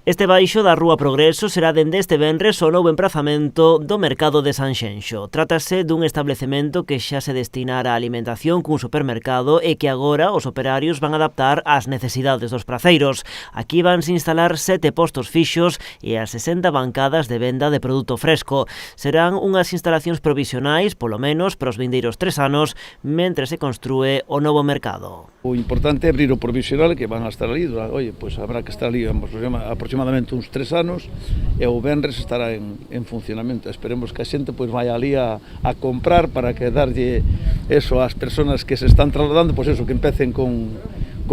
Este baixo da Rúa Progreso será dende este venres o novo emprazamento do mercado de Sanxenxo. Trátase dun establecemento que xa se destinara a alimentación cun supermercado e que agora os operarios van adaptar ás necesidades dos praceiros. Aquí vanse instalar 7 postos fixos e as 60 bancadas de venda de produto fresco. Serán unhas instalacións provisionais, polo menos, para os vindeiros 3 anos, mentre se construe o novo mercado. O importante é abrir o provisional, que van a estar ali, pois habrá que estar ali aproximadamente uns 3 anos, e o venres estará en funcionamento. Esperemos que a xente pois vai ali a comprar para que darlle eso ás persoas que se están trasladando, pois eso, que empecen con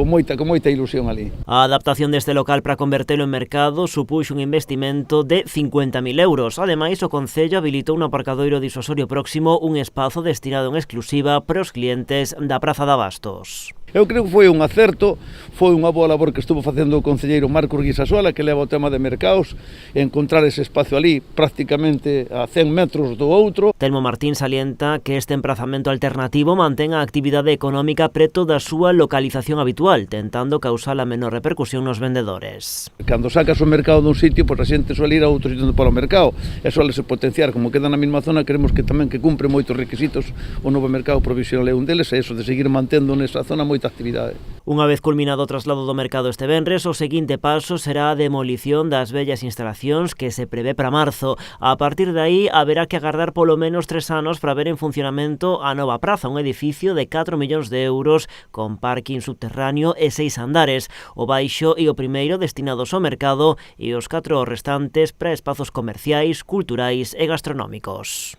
moita ilusión ali. A adaptación deste local para convertelo en mercado supuxo un investimento de 50.000 euros. Ademais, o Concello habilitou no aparcadoiro disuasorio próximo un espazo destinado en exclusiva para os clientes da Praza de Abastos. Eu creo que foi un acerto, foi unha boa labor que estuvo facendo o concelleiro Marcos Guisasola, que leva o tema de mercados, e encontrar ese espacio ali prácticamente a 100 metros do outro. Telmo Martín salienta que este emprazamento alternativo mantén a actividade económica preto da súa localización habitual, tentando causar a menor repercusión nos vendedores. Cando sacas o mercado dun sitio, pois a xente suele ir a outro sitio para o mercado, e suele se potenciar, como queda na mesma zona, queremos que tamén que cumpre moitos requisitos o novo mercado provisional é un deles, e eso de seguir mantendo nesa zona moita actividade. Unha vez culminado o traslado do mercado este venres, o seguinte paso será a demolición das vellas instalacións que se prevé para marzo. A partir de aí, haberá que agardar polo menos 3 anos para ver en funcionamento a nova praza, un edificio de 4 millóns de euros con parking subterráneo e 6 andares, o baixo e o primeiro destinados ao mercado e os 4 restantes para espazos comerciais, culturais e gastronómicos.